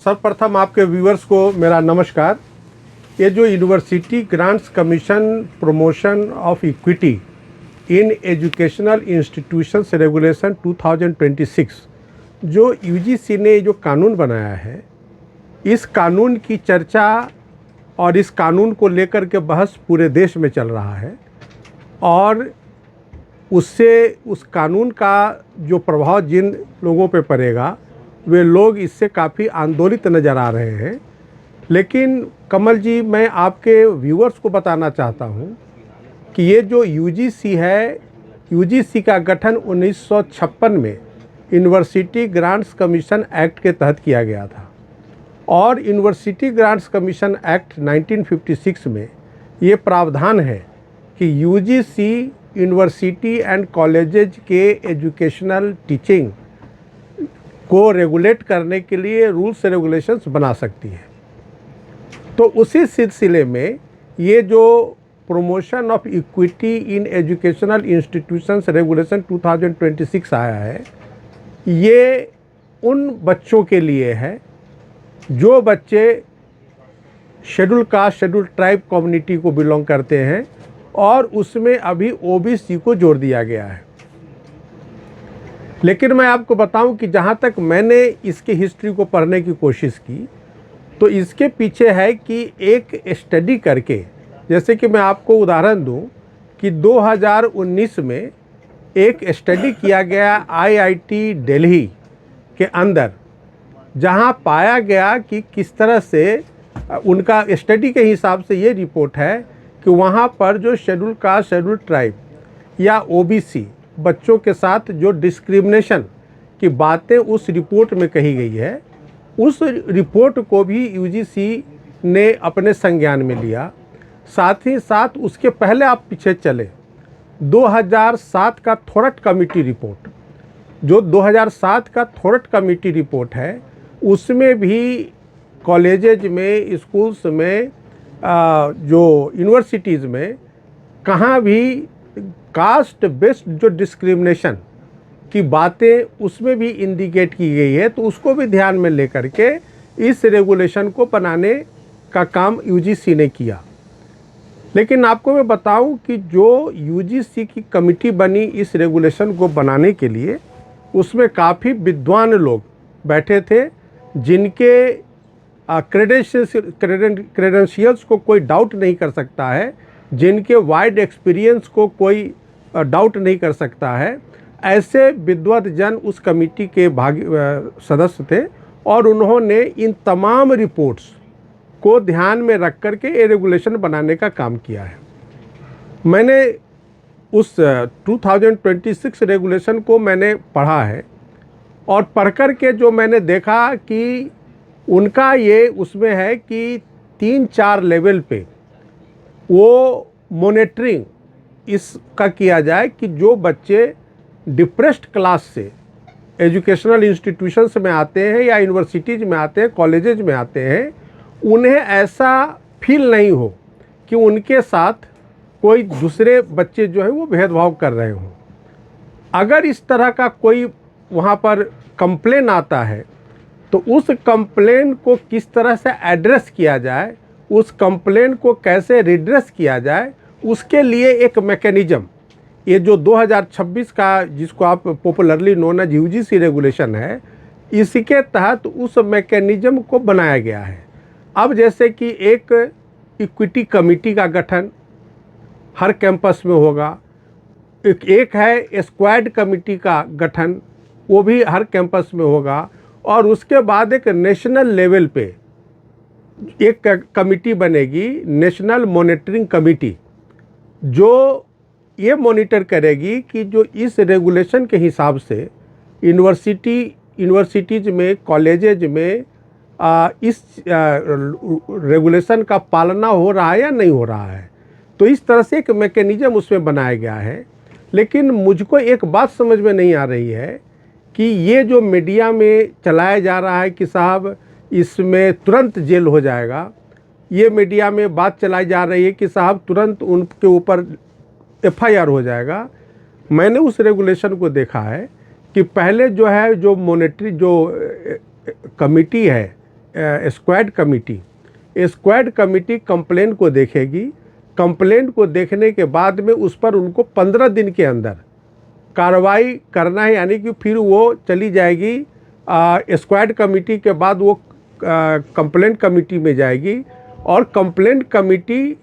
सर्वप्रथम आपके व्यूअर्स को मेरा नमस्कार। ये जो university grants commission promotion of equity in educational institutions regulation 2026 जो यूजीसी ने जो कानून बनाया है, इस कानून की चर्चा और इस कानून को लेकर के बहस पूरे देश में चल रहा है और उससे उस कानून का जो प्रभाव जिन लोगों पे पड़ेगा वे लोग इससे काफ़ी आंदोलित नज़र आ रहे हैं। लेकिन कमल जी, मैं आपके व्यूअर्स को बताना चाहता हूं कि ये जो यूजीसी है, यूजीसी का गठन 1956 में यूनिवर्सिटी ग्रांट्स कमीशन एक्ट के तहत किया गया था और यूनिवर्सिटी ग्रांट्स कमीशन एक्ट 1956 में ये प्रावधान है कि यूजीसी यूनिवर्सिटी एंड कॉलेजेज के एजुकेशनल टीचिंग को रेगुलेट करने के लिए रूल्स रेगुलेशंस बना सकती है। तो उसी सिलसिले में ये जो promotion of equity in educational institutions regulation 2026 आया है, ये उन बच्चों के लिए है जो बच्चे schedule caste schedule tribe community को बिलोंग करते हैं और उसमें अभी ओबीसी को जोड़ दिया गया है। लेकिन मैं आपको बताऊं कि जहां तक मैंने इसकी हिस्ट्री को पढ़ने की कोशिश की तो इसके पीछे है कि एक स्टडी करके, जैसे कि मैं आपको उदाहरण दूं कि 2019 में एक स्टडी किया गया आईआईटी दिल्ली के अंदर, जहां पाया गया कि किस तरह से उनका स्टडी के हिसाब से ये रिपोर्ट है कि वहां पर जो शेड्यूल कास्ट शेड्यूल ट्राइब या ओबीसी बच्चों के साथ जो डिस्क्रिमिनेशन की बातें उस रिपोर्ट में कही गई है, उस रिपोर्ट को भी यूजीसी ने अपने संज्ञान में लिया। साथ ही साथ उसके पहले आप पीछे चले, 2007 का थोरट कमेटी रिपोर्ट, जो 2007 का थोरट कमेटी रिपोर्ट है, उसमें भी कॉलेजेज में, स्कूल्स में, जो यूनिवर्सिटीज़ में कहाँ भी कास्ट बेस्ड जो डिस्क्रिमिनेशन की बातें उसमें भी इंडिकेट की गई है। तो उसको भी ध्यान में लेकर के इस रेगुलेशन को बनाने का काम यूजीसी ने किया। लेकिन आपको मैं बताऊं कि जो यूजीसी की कमेटी बनी इस रेगुलेशन को बनाने के लिए, उसमें काफ़ी विद्वान लोग बैठे थे जिनके क्रेडेंशियल्स को कोई डाउट नहीं कर सकता है, जिनके वाइड एक्सपीरियंस को कोई डाउट नहीं कर सकता है। ऐसे विद्वत जन उस कमेटी के सदस्य थे और उन्होंने इन तमाम रिपोर्ट्स को ध्यान में रख कर के ये रेगुलेशन बनाने का काम किया है। मैंने उस 2026 रेगुलेशन को मैंने पढ़ा है और पढ़कर के जो मैंने देखा कि उनका ये उसमें है कि 3-4 लेवल पे वो मॉनिटरिंग इसका किया जाए कि जो बच्चे डिप्रेस्ड क्लास से एजुकेशनल इंस्टीट्यूशंस में आते हैं या यूनिवर्सिटीज़ में आते हैं, कॉलेजेज में आते हैं, उन्हें ऐसा फील नहीं हो कि उनके साथ कोई दूसरे बच्चे जो हैं वो भेदभाव कर रहे हों। अगर इस तरह का कोई वहाँ पर कंप्लेन आता है तो उस कंप्लेन को किस तरह से एड्रेस किया जाए, उस कंप्लेन को कैसे रिड्रेस किया जाए, उसके लिए एक मैकेनिज़्म, ये जो 2026 का जिसको आप popularly known as UGC regulation है, इसके तहत उस मैकेनिज़्म को बनाया गया है। अब जैसे कि एक इक्विटी कमेटी का गठन हर कैंपस में होगा, एक है स्क्वाड कमेटी का गठन, वो भी हर कैंपस में होगा, और उसके बाद एक नेशनल लेवल पे एक कमेटी बनेगी, नेशनल मॉनिटरिंग कमेटी, जो ये मॉनिटर करेगी कि जो इस रेगुलेशन के हिसाब से यूनिवर्सिटीज़ में, कॉलेजेज में इस रेगुलेशन का पालना हो रहा है या नहीं हो रहा है। तो इस तरह से एक मैकेनिज़्म उसमें बनाया गया है। लेकिन मुझको एक बात समझ में नहीं आ रही है कि ये जो मीडिया में चलाया जा रहा है कि साहब इसमें तुरंत जेल हो जाएगा, ये मीडिया में बात चलाई जा रही है कि साहब तुरंत उनके ऊपर एफआईआर हो जाएगा। मैंने उस रेगुलेशन को देखा है कि पहले जो है जो मॉनिटरी जो कमेटी है स्क्वाड कमेटी कंप्लेंट को देखेगी। कंप्लेंट को देखने के बाद में उस पर उनको 15 दिन के अंदर कार्रवाई करना है, यानी कि फिर वो चली जाएगी स्क्वाड कमेटी के बाद वो कंप्लेंट कमेटी में जाएगी, और कंप्लेंट कमेटी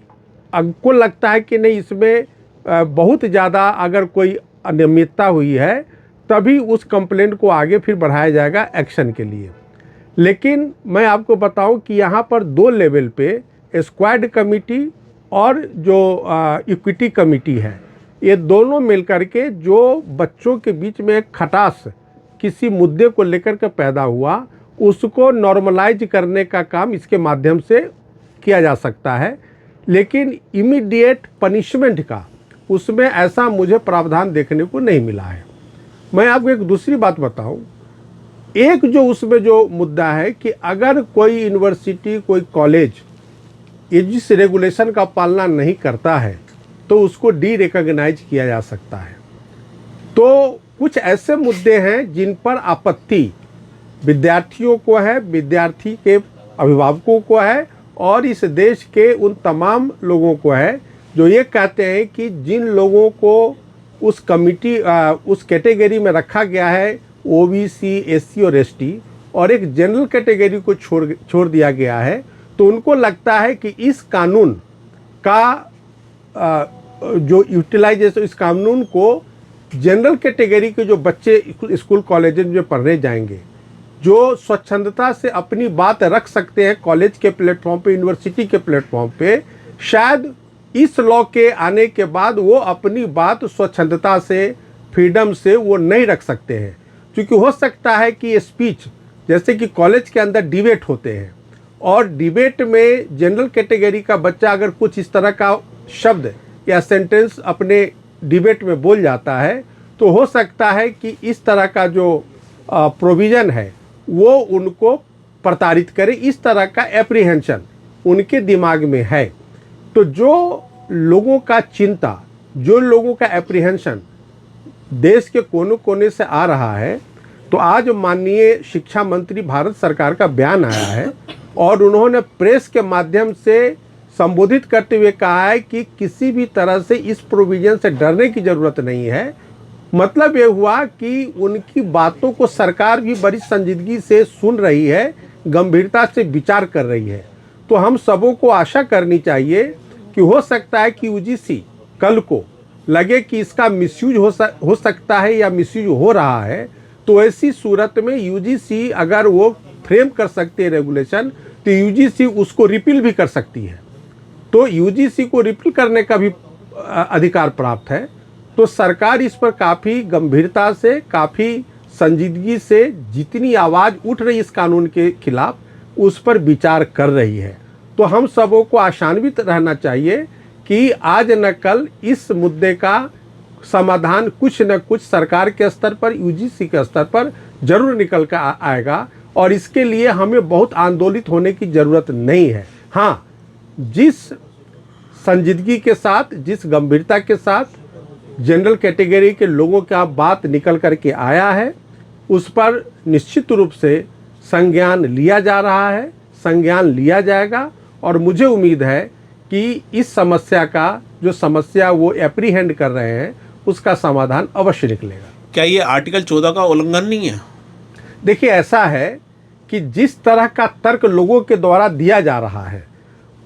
को लगता है कि नहीं इसमें बहुत ज़्यादा अगर कोई अनियमितता हुई है तभी उस कंप्लेंट को आगे फिर बढ़ाया जाएगा एक्शन के लिए। लेकिन मैं आपको बताऊं कि यहाँ पर 2 लेवल पे स्क्वाड कमेटी और जो इक्विटी कमेटी है, ये दोनों मिलकर के जो बच्चों के बीच में एक खटास किसी मुद्दे को लेकर के पैदा हुआ उसको नॉर्मलाइज करने का काम इसके माध्यम से किया जा सकता है। लेकिन इमीडिएट पनिशमेंट का उसमें ऐसा मुझे प्रावधान देखने को नहीं मिला है। मैं आपको एक दूसरी बात बताऊं, एक जो उसमें जो मुद्दा है कि अगर कोई यूनिवर्सिटी कोई कॉलेज जिस रेगुलेशन का पालना नहीं करता है तो उसको डी रिकॉग्नाइज किया जा सकता है। तो कुछ ऐसे मुद्दे हैं जिन पर आपत्ति विद्यार्थियों को है, विद्यार्थी के अभिभावकों को है और इस देश के उन तमाम लोगों को है जो ये कहते हैं कि जिन लोगों को उस कमिटी उस कैटेगरी में रखा गया है ओबीसी, एससी और एसटी, और एक जनरल कैटेगरी को छोड़ दिया गया है, तो उनको लगता है कि इस कानून का जो यूटिलाइजेशन, इस कानून को जनरल कैटेगरी के जो बच्चे स्कूल कॉलेज में पढ़ने जाएंगे, जो स्वच्छंदता से अपनी बात रख सकते हैं कॉलेज के प्लेटफॉर्म पे, यूनिवर्सिटी के प्लेटफॉर्म पे, शायद इस लॉ के आने के बाद वो अपनी बात स्वच्छंदता से, फ्रीडम से वो नहीं रख सकते हैं। क्योंकि हो सकता है कि ये स्पीच, जैसे कि कॉलेज के अंदर डिबेट होते हैं और डिबेट में जनरल कैटेगरी का बच्चा अगर कुछ इस तरह का शब्द या सेंटेंस अपने डिबेट में बोल जाता है तो हो सकता है कि इस तरह का जो प्रोविज़न है वो उनको प्रताड़ित करे। इस तरह का एप्रीहेंशन उनके दिमाग में है। तो जो लोगों का चिंता, जो लोगों का एप्रीहेंशन देश के कोने कोने से आ रहा है, तो आज माननीय शिक्षा मंत्री भारत सरकार का बयान आया है और उन्होंने प्रेस के माध्यम से संबोधित करते हुए कहा है कि किसी भी तरह से इस प्रोविज़न से डरने की ज़रूरत नहीं है। मतलब ये हुआ कि उनकी बातों को सरकार भी बड़ी संजीदगी से सुन रही है, गंभीरता से विचार कर रही है। तो हम सबों को आशा करनी चाहिए कि हो सकता है कि यूजीसी कल को लगे कि इसका मिसयूज हो सकता है या मिसयूज हो रहा है, तो ऐसी सूरत में यूजीसी अगर वो फ्रेम कर सकती है रेगुलेशन, तो यूजीसी उसको रिपील भी कर सकती है। तो यूजीसी को रिपील करने का भी अधिकार प्राप्त है। तो सरकार इस पर काफ़ी गंभीरता से, काफ़ी संजीदगी से जितनी आवाज़ उठ रही इस कानून के खिलाफ, उस पर विचार कर रही है। तो हम सबों को आशान्वित रहना चाहिए कि आज न कल इस मुद्दे का समाधान कुछ न कुछ सरकार के स्तर पर, यूजीसी के स्तर पर जरूर निकल कर आएगा और इसके लिए हमें बहुत आंदोलित होने की ज़रूरत नहीं है। हाँ, जिस संजीदगी के साथ, जिस गंभीरता के साथ जनरल कैटेगरी के लोगों का बात निकल कर के आया है, उस पर निश्चित रूप से संज्ञान लिया जा रहा है, संज्ञान लिया जाएगा और मुझे उम्मीद है कि इस समस्या का जो समस्या वो एप्रीहेंड कर रहे हैं उसका समाधान अवश्य निकलेगा। क्या ये आर्टिकल 14 का उल्लंघन नहीं है? देखिए, ऐसा है कि जिस तरह का तर्क लोगों के द्वारा दिया जा रहा है,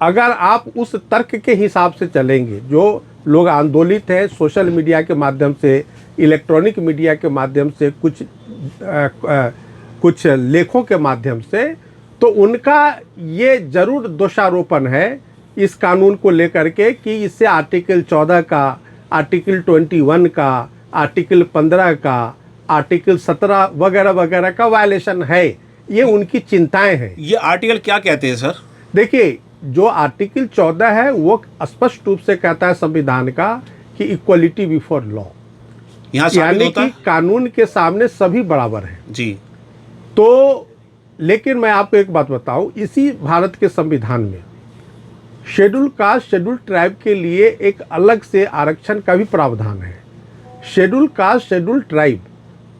अगर आप उस तर्क के हिसाब से चलेंगे, जो लोग आंदोलित हैं सोशल मीडिया के माध्यम से, इलेक्ट्रॉनिक मीडिया के माध्यम से, कुछ लेखों के माध्यम से, तो उनका ये जरूर दोषारोपण है इस कानून को लेकर के कि इससे आर्टिकल 14 का, आर्टिकल 21 का, आर्टिकल 15 का, आर्टिकल 17 वगैरह वगैरह का वायलेशन है। ये उनकी चिंताएं हैं। ये आर्टिकल क्या कहते हैं सर? देखिए, जो आर्टिकल 14 है वो स्पष्ट रूप से कहता है संविधान का कि इक्वलिटी बिफोर लॉ, यानी कि कानून के सामने सभी बराबर हैं जी। तो लेकिन मैं आपको एक बात बताऊं, इसी भारत के संविधान में शेड्यूल कास्ट, शेड्यूल ट्राइब के लिए एक अलग से आरक्षण का भी प्रावधान है। शेड्यूल कास्ट, शेड्यूल ट्राइब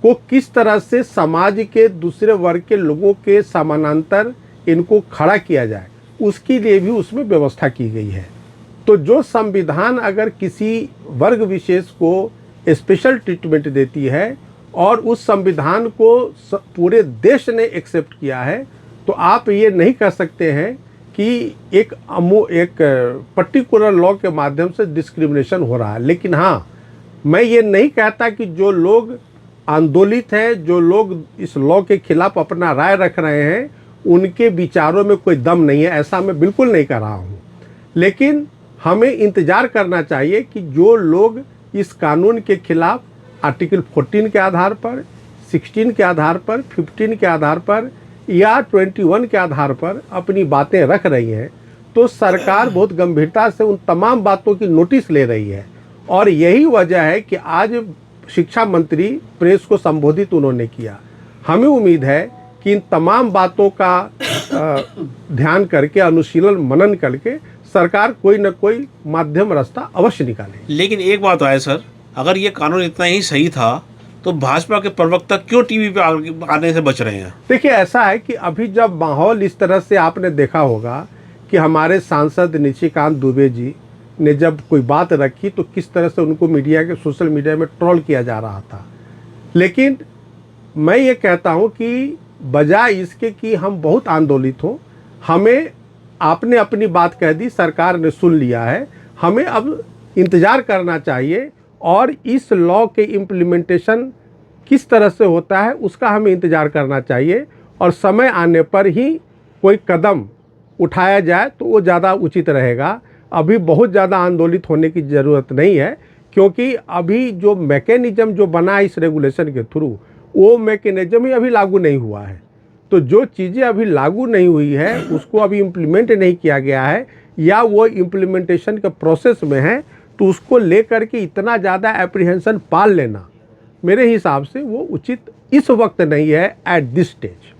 को किस तरह से समाज के दूसरे वर्ग के लोगों के समानांतर इनको खड़ा किया जाए, उसके लिए भी उसमें व्यवस्था की गई है। तो जो संविधान अगर किसी वर्ग विशेष को स्पेशल ट्रीटमेंट देती है और उस संविधान को पूरे देश ने एक्सेप्ट किया है, तो आप ये नहीं कह सकते हैं कि एक पर्टिकुलर लॉ के माध्यम से डिस्क्रिमिनेशन हो रहा है। लेकिन हाँ, मैं ये नहीं कहता कि जो लोग आंदोलित हैं, जो लोग इस लॉ के खिलाफ अपना राय रख रहे हैं, उनके विचारों में कोई दम नहीं है, ऐसा मैं बिल्कुल नहीं कर रहा हूँ। लेकिन हमें इंतज़ार करना चाहिए कि जो लोग इस कानून के खिलाफ आर्टिकल 14 के आधार पर, 16 के आधार पर, 15 के आधार पर या 21 के आधार पर अपनी बातें रख रही हैं, तो सरकार बहुत गंभीरता से उन तमाम बातों की नोटिस ले रही है। और यही वजह है कि आज शिक्षा मंत्री प्रेस को संबोधित उन्होंने किया। हमें उम्मीद है कि इन तमाम बातों का ध्यान करके, अनुशीलन मनन करके सरकार कोई न कोई माध्यम रास्ता अवश्य निकाले। लेकिन एक बात है सर, अगर ये कानून इतना ही सही था तो भाजपा के प्रवक्ता क्यों टीवी पे आने से बच रहे हैं? देखिए, ऐसा है कि अभी जब माहौल इस तरह से, आपने देखा होगा कि हमारे सांसद निशिकांत दुबे जी ने जब कोई बात रखी तो किस तरह से उनको मीडिया के, सोशल मीडिया में ट्रोल किया जा रहा था। लेकिन मैं ये कहता हूँ कि बजाय इसके कि हम बहुत आंदोलित हों, हमें, आपने अपनी बात कह दी, सरकार ने सुन लिया है, हमें अब इंतज़ार करना चाहिए और इस लॉ के इम्प्लीमेंटेशन किस तरह से होता है उसका हमें इंतज़ार करना चाहिए। और समय आने पर ही कोई कदम उठाया जाए तो वो ज़्यादा उचित रहेगा। अभी बहुत ज़्यादा आंदोलित होने की ज़रूरत नहीं है, क्योंकि अभी जो मैकेनिज़्म जो बना है इस रेगुलेशन के थ्रू, वो मैकेनिज़्म ही अभी लागू नहीं हुआ है। तो जो चीज़ें अभी लागू नहीं हुई है उसको अभी इम्प्लीमेंट नहीं किया गया है या वो इम्प्लीमेंटेशन के प्रोसेस में है, तो उसको लेकर के इतना ज़्यादा एप्रीहेंशन पाल लेना मेरे हिसाब से वो उचित इस वक्त नहीं है, एट दिस स्टेज।